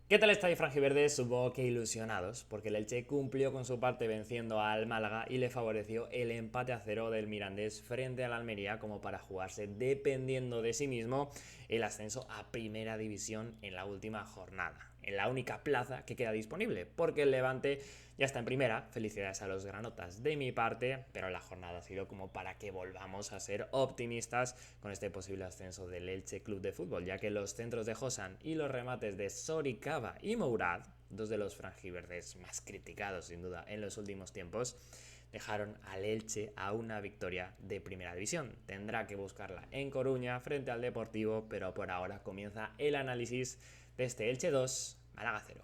¿Qué tal estáis, franjiverdes? Supongo que ilusionados, porque el Elche cumplió con su parte venciendo al Málaga y le favoreció el empate a cero del Mirandés frente al Almería como para jugarse, dependiendo de sí mismo, el ascenso a Primera División en la última jornada, en la única plaza que queda disponible, porque el Levante ya está en primera. Felicidades a los granotas de mi parte, pero la jornada ha sido como para que volvamos a ser optimistas con este posible ascenso del Elche Club de Fútbol, ya que los centros de Josan y los remates de Soricaba y Mourad, dos de los franjiverdes más criticados sin duda en los últimos tiempos, dejaron al Elche a una victoria de Primera División. Tendrá que buscarla en Coruña frente al Deportivo, pero por ahora comienza el análisis de este Elche 2, Málaga 0.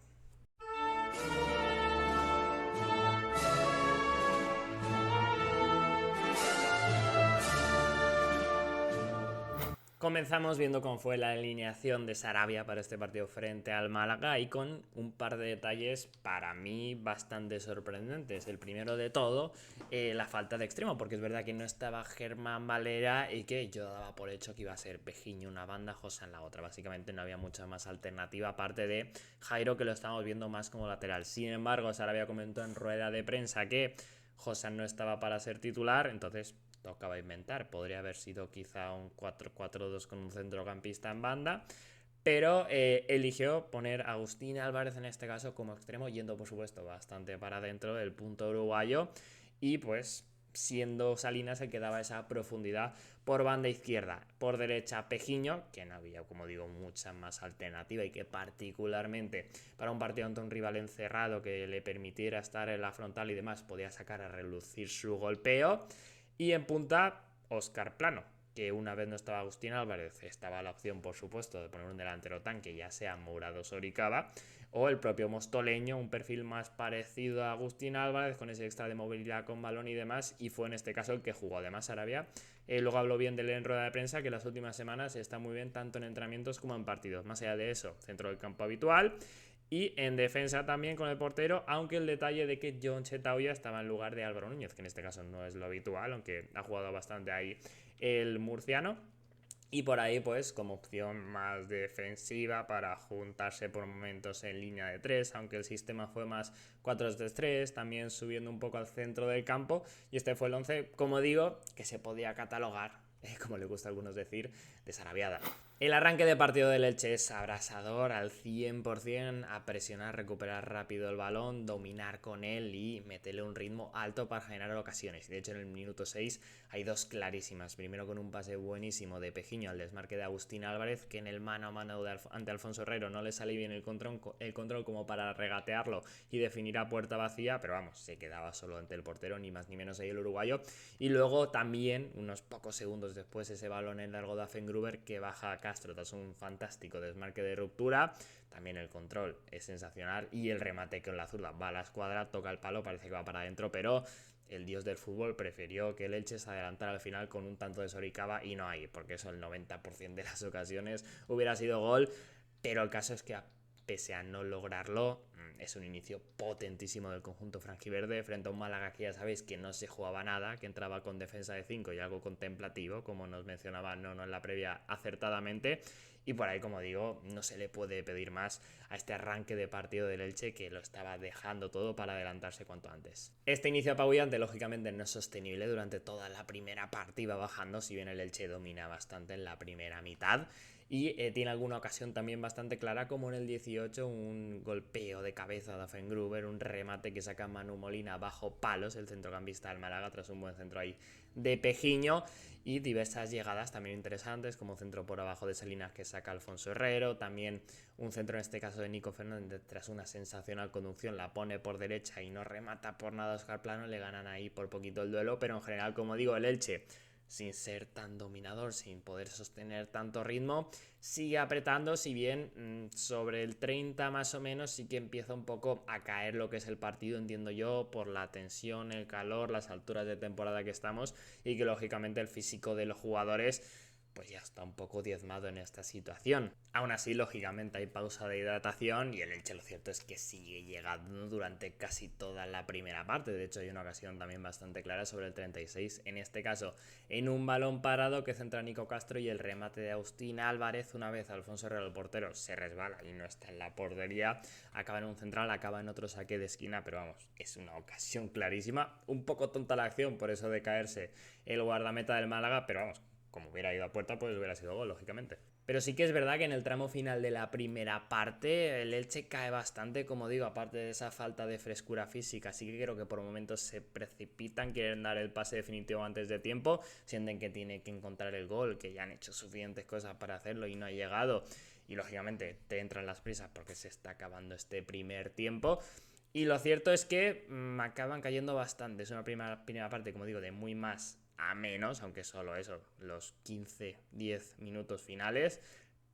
Comenzamos viendo cómo fue la alineación de Sarabia para este partido frente al Málaga y con un par de detalles para mí bastante sorprendentes. El primero de todo, la falta de extremo, porque es verdad que no estaba Germán Valera y que yo daba por hecho que iba a ser Pejiño una banda, José en la otra. Básicamente no había mucha más alternativa aparte de Jairo, que lo estamos viendo más como lateral. Sin embargo, Sarabia comentó en rueda de prensa que José no estaba para ser titular, entonces tocaba inventar. Podría haber sido quizá un 4-4-2 con un centrocampista en banda, pero eligió poner a Agustín Álvarez en este caso como extremo, yendo por supuesto bastante para adentro del punto uruguayo y pues siendo Salinas el que daba esa profundidad por banda izquierda. Por derecha Pejiño, que no había, como digo, mucha más alternativa y que particularmente para un partido ante un rival encerrado que le permitiera estar en la frontal y demás podía sacar a relucir su golpeo. Y en punta, Óscar Plano, que una vez no estaba Agustín Álvarez, estaba la opción, por supuesto, de poner un delantero tanque, ya sea Mourado Soricaba, o el propio Mostoleño, un perfil más parecido a Agustín Álvarez, con ese extra de movilidad con balón y demás, y fue en este caso el que jugó. Además, Sarabia luego habló bien de él en rueda de prensa, que las últimas semanas está muy bien tanto en entrenamientos como en partidos. Más allá de eso, centro del campo habitual. Y en defensa también con el portero, aunque el detalle de que John Chetauya estaba en lugar de Álvaro Núñez, que en este caso no es lo habitual, aunque ha jugado bastante ahí el murciano. Y por ahí, pues, como opción más defensiva para juntarse por momentos en línea de 3, aunque el sistema fue más 4-3-3, también subiendo un poco al centro del campo. Y este fue el 11, como digo, que se podía catalogar, como le gusta a algunos decir, de Sarabiada. El arranque de partido del Elche es abrasador al 100%, a presionar, recuperar rápido el balón, dominar con él y meterle un ritmo alto para generar ocasiones. De hecho, en el minuto 6 hay dos clarísimas. Primero con un pase buenísimo de Pejiño al desmarque de Agustín Álvarez, que en el mano a mano ante Alfonso Herrero no le sale bien el control como para regatearlo y definir a puerta vacía, pero vamos, se quedaba solo ante el portero, ni más ni menos ahí el uruguayo. Y luego también, unos pocos segundos después, ese balón en largo de Affengruber que baja a Castro tras un fantástico desmarque de ruptura. También el control es sensacional y el remate con la zurda va a la escuadra, toca el palo, parece que va para adentro, pero el dios del fútbol prefirió que el Elche se adelantara al final con un tanto de Soricaba y no hay, porque eso el 90% de las ocasiones hubiera sido gol, pero el caso es que pese a no lograrlo, es un inicio potentísimo del conjunto franjiverde frente a un Málaga que ya sabéis que no se jugaba nada, que entraba con defensa de 5 y algo contemplativo, como nos mencionaba Nono en la previa acertadamente. Y por ahí, como digo, no se le puede pedir más a este arranque de partido del Elche, que lo estaba dejando todo para adelantarse cuanto antes. Este inicio apabullante, lógicamente, no es sostenible durante toda la primera parte, iba bajando, si bien el Elche domina bastante en la primera mitad. Y tiene alguna ocasión también bastante clara, como en el 18, un golpeo de cabeza de Affengruber, un remate que saca Manu Molina bajo palos, el centrocampista del Málaga, tras un buen centro ahí de Pejiño, y diversas llegadas también interesantes, como centro por abajo de Salinas que saca Alfonso Herrero, también un centro en este caso de Nico Fernández tras una sensacional conducción, la pone por derecha y no remata por nada a Óscar Plano, le ganan ahí por poquito el duelo, pero en general, como digo, el Elche, sin ser tan dominador, sin poder sostener tanto ritmo, sigue apretando, si bien sobre el 30 más o menos sí que empieza un poco a caer lo que es el partido, entiendo yo, por la tensión, el calor, las alturas de temporada que estamos y que lógicamente el físico de los jugadores pues ya está un poco diezmado en esta situación. Aún así, lógicamente hay pausa de hidratación y el Elche lo cierto es que sigue llegando durante casi toda la primera parte. De hecho, hay una ocasión también bastante clara sobre el 36, en este caso en un balón parado que centra Nico Castro y el remate de Agustín Álvarez, una vez Alfonso Herrera, el portero, se resbala y no está en la portería, acaba en un central, acaba en otro saque de esquina, pero vamos, es una ocasión clarísima. Un poco tonta la acción por eso de caerse el guardameta del Málaga, pero vamos, como hubiera ido a puerta, pues hubiera sido gol, lógicamente. Pero sí que es verdad que en el tramo final de la primera parte el Elche cae bastante, como digo, aparte de esa falta de frescura física. Así que creo que por momentos se precipitan, quieren dar el pase definitivo antes de tiempo, sienten que tiene que encontrar el gol, que ya han hecho suficientes cosas para hacerlo y no ha llegado. Y lógicamente te entran las prisas porque se está acabando este primer tiempo. Y lo cierto es que acaban cayendo bastante. Es una primera parte, como digo, de muy más a menos, aunque solo eso, los 15-10 minutos finales.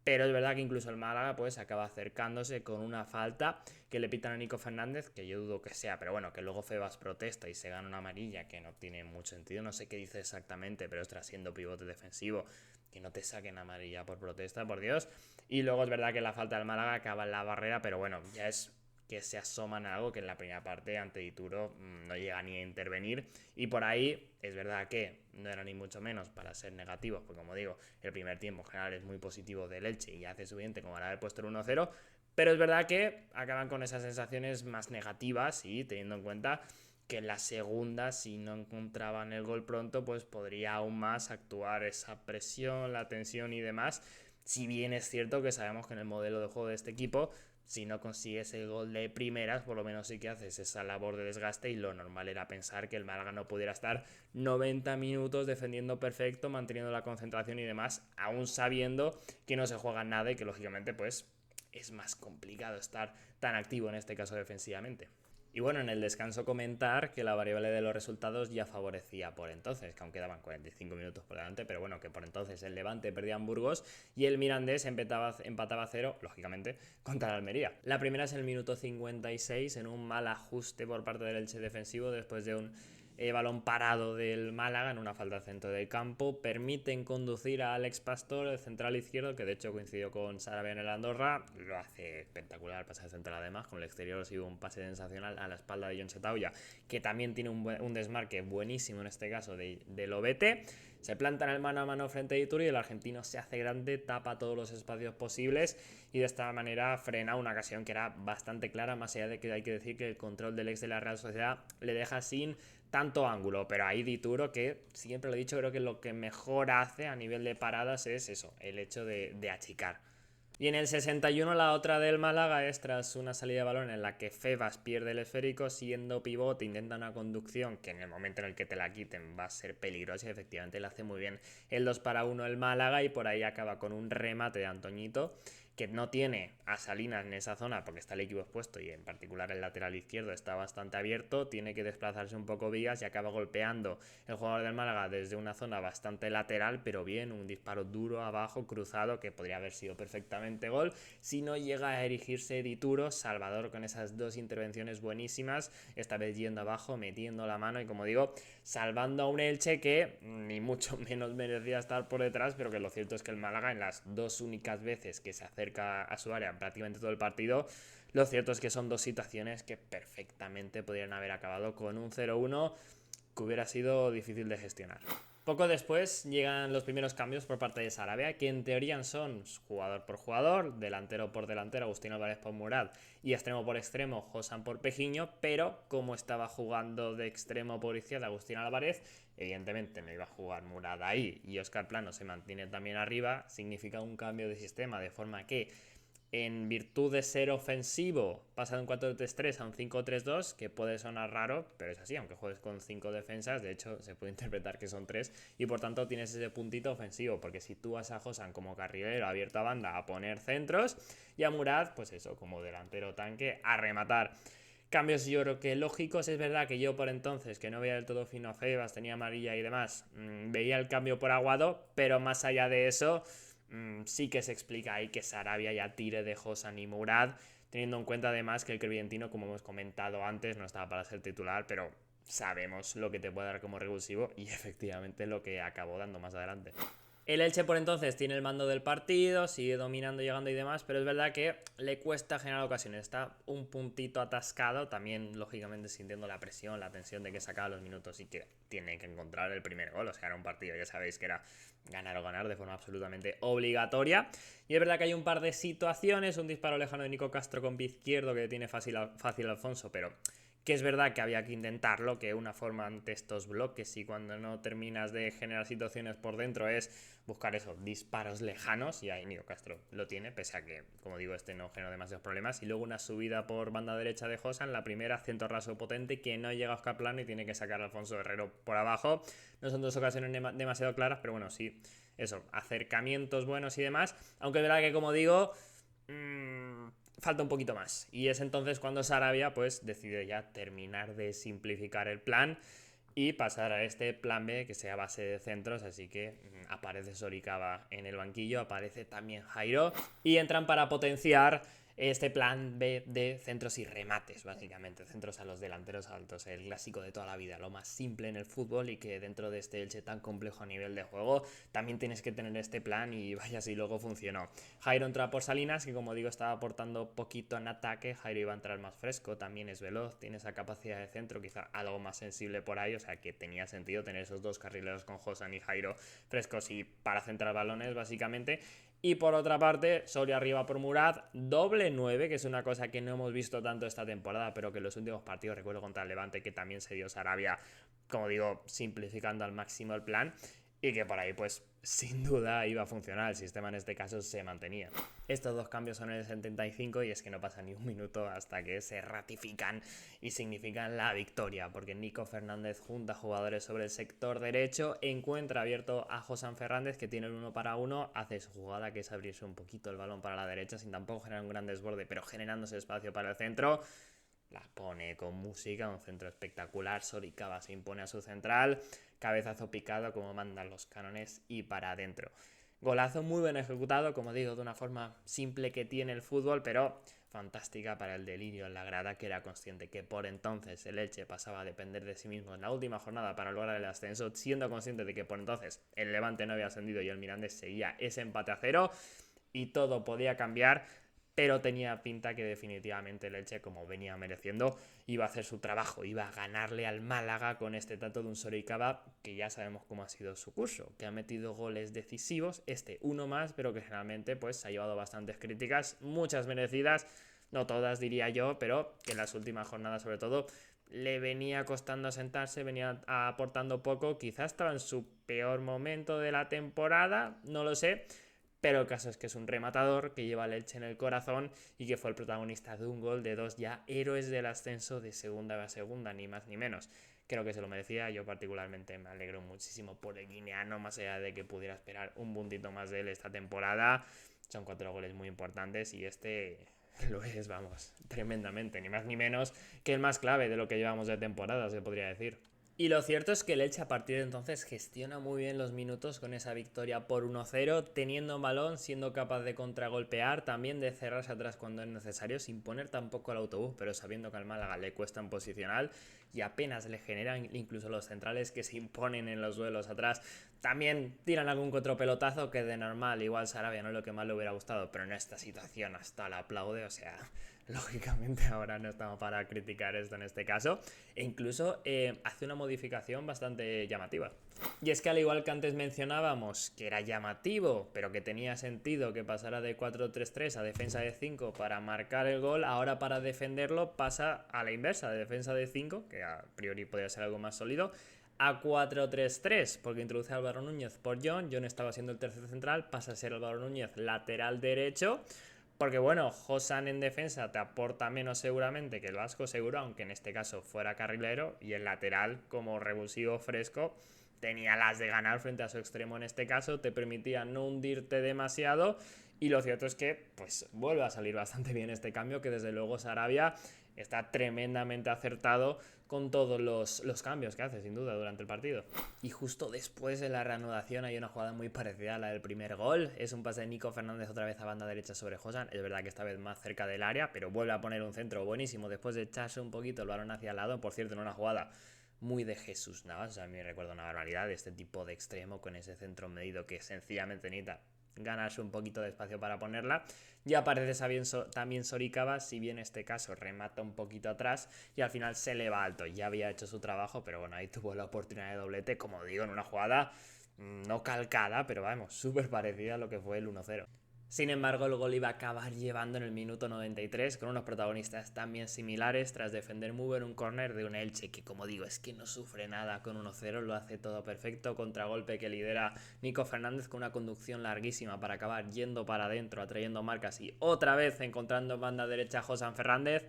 Pero es verdad que incluso el Málaga pues acaba acercándose con una falta que le pitan a Nico Fernández, que yo dudo que sea, pero bueno, que luego Febas protesta y se gana una amarilla que no tiene mucho sentido, no sé qué dice exactamente, pero está siendo pivote defensivo, que no te saquen amarilla por protesta, por Dios. Y luego es verdad que la falta del Málaga acaba en la barrera, pero bueno, ya es que se asoman a algo que en la primera parte ante Dituro no llega ni a intervenir, y por ahí es verdad que no era ni mucho menos para ser negativos, porque como digo, el primer tiempo en general es muy positivo del Elche y hace suficiente como para haber puesto el 1-0, pero es verdad que acaban con esas sensaciones más negativas y teniendo en cuenta que en la segunda, si no encontraban el gol pronto, pues podría aún más actuar esa presión, la tensión y demás. Si bien es cierto que sabemos que en el modelo de juego de este equipo, si no consigues el gol de primeras, por lo menos sí que haces esa labor de desgaste, y lo normal era pensar que el Málaga no pudiera estar 90 minutos defendiendo perfecto, manteniendo la concentración y demás, aún sabiendo que no se juega nada y que lógicamente pues es más complicado estar tan activo en este caso defensivamente. Y bueno, en el descanso comentar que la variable de los resultados ya favorecía por entonces, que aún quedaban 45 minutos por delante, pero bueno, que por entonces el Levante perdía en Burgos y el Mirandés empataba a 0, lógicamente, contra la Almería. La primera es el minuto 56 en un mal ajuste por parte del Elche defensivo después de un balón parado del Málaga en una falta al centro del campo. Permiten conducir a Alex Pastor, el central izquierdo, que de hecho coincidió con Sarabia en el Andorra. Lo hace espectacular, pasa de central además. Con el exterior ha sido un pase sensacional a la espalda de John Setauya, que también tiene un desmarque buenísimo en este caso de Lobete. Se planta en el mano a mano frente a Ituri y el argentino se hace grande, tapa todos los espacios posibles y de esta manera frena una ocasión que era bastante clara, más allá de que hay que decir que el control del ex de la Real Sociedad le deja sin tanto ángulo, pero ahí Dituro, que siempre lo he dicho, creo que lo que mejor hace a nivel de paradas es eso, el hecho de achicar. Y en el 61 la otra del Málaga es tras una salida de balón en la que Febas pierde el esférico, siendo pivote, intenta una conducción que en el momento en el que te la quiten va a ser peligrosa y efectivamente le hace muy bien el 2-1 el Málaga y por ahí acaba con un remate de Antoñito, que no tiene a Salinas en esa zona porque está el equipo expuesto y en particular el lateral izquierdo está bastante abierto, tiene que desplazarse un poco Vigas y acaba golpeando el jugador del Málaga desde una zona bastante lateral, pero bien, un disparo duro abajo, cruzado, que podría haber sido perfectamente gol, si no llega a erigirse Dituro. Salvador con esas dos intervenciones buenísimas, esta vez yendo abajo, metiendo la mano y como digo, salvando a un Elche que ni mucho menos merecía estar por detrás, pero que lo cierto es que el Málaga en las dos únicas veces que se acerca a su área prácticamente todo el partido, lo cierto es que son dos situaciones que perfectamente podrían haber acabado con un 0-1 que hubiera sido difícil de gestionar. Poco después llegan los primeros cambios por parte de Sarabia, que en teoría son jugador por jugador, delantero por delantero, Agustín Álvarez por Murad y extremo por extremo, Josan por Pejiño, pero como estaba jugando de extremo por izquierda Agustín Álvarez, evidentemente no iba a jugar Murad ahí y Óscar Plano se mantiene también arriba, significa un cambio de sistema, de forma que en virtud de ser ofensivo, pasa de un 4-3-3 a un 5-3-2, que puede sonar raro, pero es así, aunque juegues con 5 defensas, de hecho se puede interpretar que son 3, y por tanto tienes ese puntito ofensivo, porque si tú vas a Josan como carrilero abierto a banda a poner centros, y a Murad, pues eso, como delantero tanque, a rematar. Cambios yo creo que lógicos. Es verdad que yo por entonces, que no veía del todo fino a Febas, tenía amarilla y demás, veía el cambio por Aguado, pero más allá de eso, sí que se explica ahí que Sarabia ya tire de Josan y Murad, teniendo en cuenta además que el Crevillentino, como hemos comentado antes, no estaba para ser titular, pero sabemos lo que te puede dar como revulsivo y efectivamente lo que acabó dando más adelante. El Elche por entonces tiene el mando del partido, sigue dominando, llegando y demás, pero es verdad que le cuesta generar ocasiones, está un puntito atascado, también lógicamente sintiendo la presión, la tensión de que sacaba los minutos y que tiene que encontrar el primer gol, o sea, era un partido, ya sabéis que era ganar o ganar de forma absolutamente obligatoria. Y es verdad que hay un par de situaciones, un disparo lejano de Nico Castro con pie izquierdo que tiene fácil Alfonso, pero que es verdad que había que intentarlo, que una forma ante estos bloques y cuando no terminas de generar situaciones por dentro es buscar esos disparos lejanos, y ahí Nico Castro lo tiene, pese a que, como digo, este no generó demasiados problemas. Y luego una subida por banda derecha de Josan, la primera, centro raso potente, que no llega a Oscar Plano y tiene que sacar a Alfonso Herrero por abajo. No son dos ocasiones demasiado claras, pero bueno, sí, eso, acercamientos buenos y demás, aunque es verdad que, como digo, falta un poquito más. Y es entonces cuando Sarabia pues decide ya terminar de simplificar el plan y pasar a este plan B que sea base de centros. Así que aparece Soricaba en el banquillo, aparece también Jairo y entran para potenciar este plan B de centros y remates, básicamente, centros a los delanteros altos, el clásico de toda la vida, lo más simple en el fútbol, y que dentro de este Elche tan complejo a nivel de juego también tienes que tener este plan, y vaya si luego funcionó. Jairo entra por Salinas, que como digo estaba aportando poquito en ataque. Jairo iba a entrar más fresco, también es veloz, tiene esa capacidad de centro, quizá algo más sensible por ahí, o sea que tenía sentido tener esos dos carrileros con Josan y Jairo frescos y para centrar balones básicamente. Y por otra parte, Soria arriba por Murad, doble 9, que es una cosa que no hemos visto tanto esta temporada, pero que en los últimos partidos, recuerdo contra el Levante, que también se dio Sarabia, como digo, simplificando al máximo el plan, y que por ahí pues sin duda iba a funcionar, el sistema en este caso se mantenía. Estos dos cambios son en el 75 y es que no pasa ni un minuto hasta que se ratifican y significan la victoria, porque Nico Fernández junta jugadores sobre el sector derecho, encuentra abierto a Josan Fernández, que tiene el 1 para 1, hace su jugada que es abrirse un poquito el balón para la derecha sin tampoco generar un gran desborde, pero generándose espacio para el centro. La pone con música, un centro espectacular. Soricaba se impone a su central, cabezazo picado como mandan los cánones y para adentro. Golazo muy bien ejecutado, como digo, de una forma simple que tiene el fútbol, pero fantástica para el delirio en la grada, que era consciente que por entonces el Elche pasaba a depender de sí mismo en la última jornada para lograr el ascenso, siendo consciente de que por entonces el Levante no había ascendido y el Mirandés seguía ese empate a 0 y todo podía cambiar. Pero tenía pinta que definitivamente el Elche, como venía mereciendo, iba a hacer su trabajo, iba a ganarle al Málaga con este tanto de un Soricaba que ya sabemos cómo ha sido su curso, que ha metido goles decisivos, uno más, pero que generalmente pues ha llevado bastantes críticas, muchas merecidas, no todas diría yo, pero que en las últimas jornadas sobre todo le venía costando asentarse, venía aportando poco, quizás estaba en su peor momento de la temporada, no lo sé. Pero el caso es que es un rematador que lleva el Elche en el corazón y que fue el protagonista de un gol de dos ya héroes del ascenso de segunda a segunda, ni más ni menos. Creo que se lo merecía, yo particularmente me alegro muchísimo por el guineano, más allá de que pudiera esperar un puntito más de él esta temporada. Son 4 goles muy importantes y lo es, vamos, tremendamente, ni más ni menos que el más clave de lo que llevamos de temporada, se podría decir. Y lo cierto es que el Elche a partir de entonces gestiona muy bien los minutos con esa victoria por 1-0, teniendo balón, siendo capaz de contragolpear, también de cerrarse atrás cuando es necesario, sin poner tampoco el autobús, pero sabiendo que al Málaga le cuesta en posicional y apenas le generan, incluso los centrales que se imponen en los duelos atrás, también tiran algún otro pelotazo que de normal igual Sarabia no es lo que más le hubiera gustado, pero en esta situación hasta la aplaude, o sea, lógicamente ahora no estamos para criticar esto en este caso, e incluso hace una modificación bastante llamativa. Y es que al igual que antes mencionábamos que era llamativo, pero que tenía sentido que pasara de 4-3-3 a defensa de 5 para marcar el gol, ahora para defenderlo pasa a la inversa, de defensa de 5, que a priori podría ser algo más sólido, a 4-3-3, porque introduce a Álvaro Núñez por John estaba siendo el tercer central, pasa a ser Álvaro Núñez lateral derecho, porque bueno, Josan en defensa te aporta menos seguramente que el vasco seguro, aunque en este caso fuera carrilero, y el lateral como revulsivo fresco tenía las de ganar frente a su extremo en este caso, te permitía no hundirte demasiado, y lo cierto es que pues vuelve a salir bastante bien este cambio, que desde luego Sarabia está tremendamente acertado con todos los cambios que hace, sin duda, durante el partido. Y justo después de la reanudación hay una jugada muy parecida a la del primer gol. Es un pase de Nico Fernández otra vez a banda derecha sobre Josan. Es verdad que esta vez más cerca del área, pero vuelve a poner un centro buenísimo después de echarse un poquito el balón hacia el lado. Por cierto, en una jugada muy de Jesús Navas. O sea, a mí me recuerda una barbaridad de este tipo de extremo con ese centro medido que sencillamente necesita ganarse un poquito de espacio para ponerla. Y aparece también Soricaba, si bien en este caso remata un poquito atrás y al final se le va alto. Ya había hecho su trabajo, pero bueno, ahí tuvo la oportunidad de doblete, como digo, en una jugada no calcada, pero vamos, súper parecida a lo que fue el 1-0. Sin embargo, el gol iba a acabar llevando en el minuto 93 con unos protagonistas también similares tras defender muy bien un córner de un Elche que, como digo, es que no sufre nada con 1-0, lo hace todo perfecto, contragolpe que lidera Nico Fernández con una conducción larguísima para acabar yendo para adentro, atrayendo marcas y otra vez encontrando en banda derecha a José Fernández.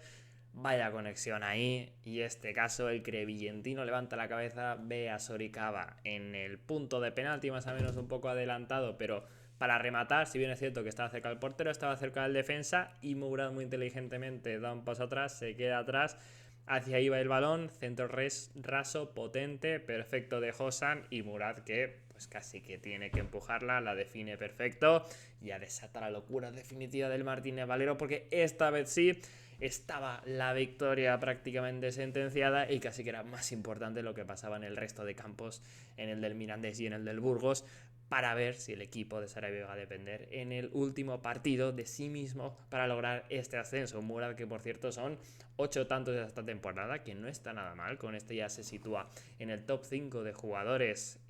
Vaya conexión ahí, y este caso el crevillentino levanta la cabeza, ve a Soricaba en el punto de penalti, más o menos un poco adelantado, pero para rematar, si bien es cierto que estaba cerca del portero, estaba cerca del defensa, y Mourad muy inteligentemente da un paso atrás, se queda atrás, hacia ahí va el balón, centro raso, potente, perfecto de Josan, y Mourad que pues casi que tiene que empujarla, la define perfecto, y a desata la locura definitiva del Martínez Valero, porque esta vez sí estaba la victoria prácticamente sentenciada y casi que era más importante lo que pasaba en el resto de campos, en el del Mirandés y en el del Burgos, para ver si el equipo de Sarabia va a depender en el último partido de sí mismo para lograr este ascenso. Mourad, que por cierto son 8 tantos de esta temporada, que no está nada mal, con este ya se sitúa en el top 5 de jugadores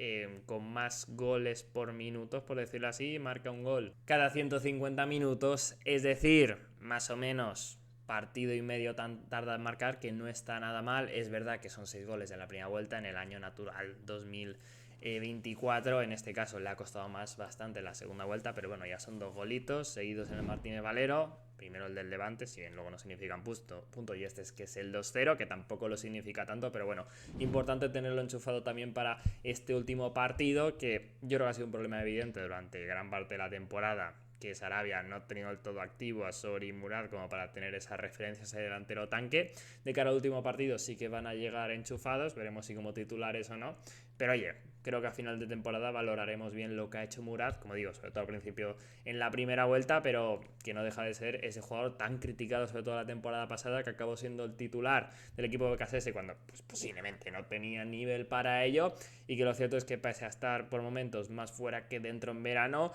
con más goles por minutos, por decirlo así, marca un gol cada 150 minutos, es decir, más o menos partido y medio tarda en marcar, que no está nada mal. Es verdad que son 6 goles en la primera vuelta en el año natural 2024, en este caso le ha costado más bastante la segunda vuelta, pero bueno, ya son 2 golitos seguidos en el Martínez Valero. Primero el del Levante, si bien luego no significan punto, y este es que es el 2-0, que tampoco lo significa tanto, pero bueno, importante tenerlo enchufado también para este último partido, que yo creo que ha sido un problema evidente durante gran parte de la temporada, que Sarabia no ha tenido del todo activo a Sori y Mourad como para tener esas referencias de delantero tanque. De cara al último partido sí que van a llegar enchufados, veremos si como titulares o no, pero oye, creo que a final de temporada valoraremos bien lo que ha hecho Mourad, como digo, sobre todo al principio en la primera vuelta, pero que no deja de ser ese jugador tan criticado, sobre todo la temporada pasada, que acabó siendo el titular del equipo de BKSS cuando pues, posiblemente no tenía nivel para ello, y que lo cierto es que pese a estar por momentos más fuera que dentro en verano,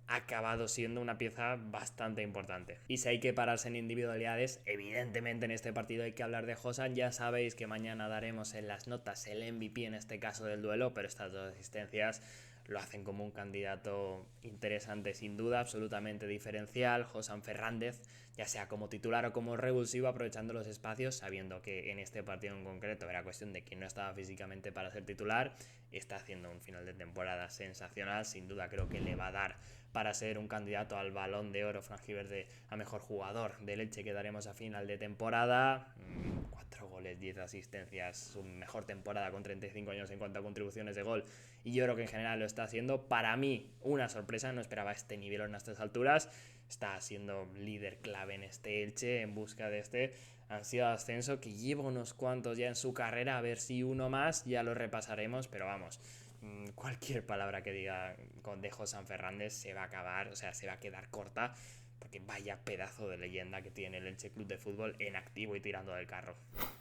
ha acabado siendo una pieza bastante importante. Y si hay que pararse en individualidades, evidentemente en este partido hay que hablar de Josan. Ya sabéis que mañana daremos en las notas el MVP en este caso del duelo, pero estas 2 asistencias lo hacen como un candidato interesante sin duda, absolutamente diferencial. Josan Fernández, ya sea como titular o como revulsivo, aprovechando los espacios, sabiendo que en este partido en concreto era cuestión de que no estaba físicamente para ser titular. Está haciendo un final de temporada sensacional, sin duda creo que le va a dar para ser un candidato al Balón de Oro franjiverde a mejor jugador de Elche que daremos a final de temporada. 4 goles, 10 asistencias, su mejor temporada con 35 años en cuanto a contribuciones de gol, y yo creo que en general lo está haciendo. Para mí, una sorpresa, no esperaba este nivel en estas alturas. Está siendo líder clave en este Elche en busca de este ansiado ascenso que lleva unos cuantos ya en su carrera, a ver si uno más, ya lo repasaremos, pero vamos, cualquier palabra que diga de José Fernández se va a acabar, o sea, se va a quedar corta, porque vaya pedazo de leyenda que tiene el Elche Club de Fútbol en activo y tirando del carro.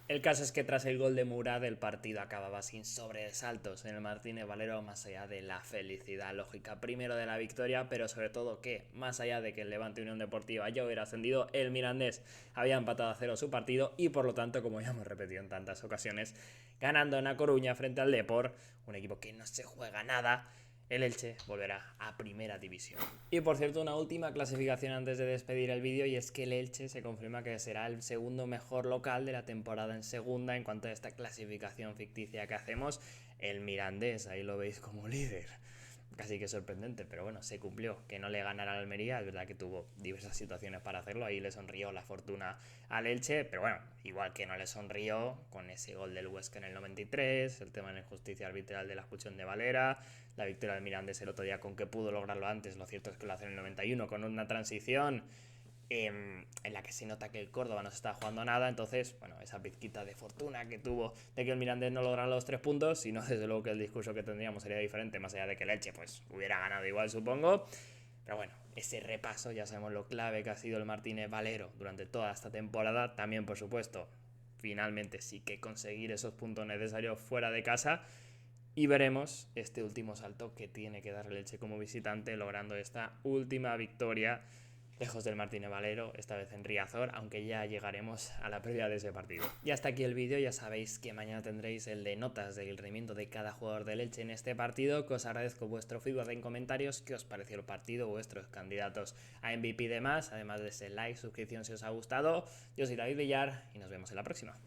El caso es que tras el gol de Mourad el partido acababa sin sobresaltos en el Martínez Valero, más allá de la felicidad lógica primero de la victoria, pero sobre todo que, más allá de que el Levante Unión Deportiva ya hubiera ascendido, el Mirandés había empatado a 0 su partido y por lo tanto, como ya hemos repetido en tantas ocasiones, ganando en A Coruña frente al Depor, un equipo que no se juega nada, el Elche volverá a primera división. Y por cierto, una última clasificación antes de despedir el vídeo, y es que el Elche se confirma que será el segundo mejor local de la temporada en segunda en cuanto a esta clasificación ficticia que hacemos. El Mirandés, ahí lo veis como líder. Casi que sorprendente, pero bueno, se cumplió. Que no le ganara al Almería, es verdad que tuvo diversas situaciones para hacerlo, ahí le sonrió la fortuna al Elche, pero bueno, igual que no le sonrió con ese gol del Huesca en el 93, el tema de la injusticia arbitral de la expulsión de Valera, la victoria del Mirandés el otro día con que pudo lograrlo antes, lo cierto es que lo hace en el 91 con una transición en la que se nota que el Córdoba no se está jugando nada. Entonces, bueno, esa pizquita de fortuna que tuvo de que el Mirandés no lograra los 3 puntos, sino desde luego que el discurso que tendríamos sería diferente, más allá de que el Elche pues hubiera ganado igual, supongo. Pero bueno, ese repaso, ya sabemos lo clave que ha sido el Martínez Valero durante toda esta temporada. También, por supuesto, finalmente sí que conseguir esos puntos necesarios fuera de casa. Y veremos este último salto que tiene que dar el Elche como visitante, logrando esta última victoria lejos del Martínez Valero, esta vez en Riazor, aunque ya llegaremos a la previa de ese partido. Y hasta aquí el vídeo, ya sabéis que mañana tendréis el de notas del rendimiento de cada jugador del Elche en este partido, que os agradezco vuestro feedback en comentarios, qué os pareció el partido, vuestros candidatos a MVP y demás, además de ese like, suscripción si os ha gustado. Yo soy David Villar y nos vemos en la próxima.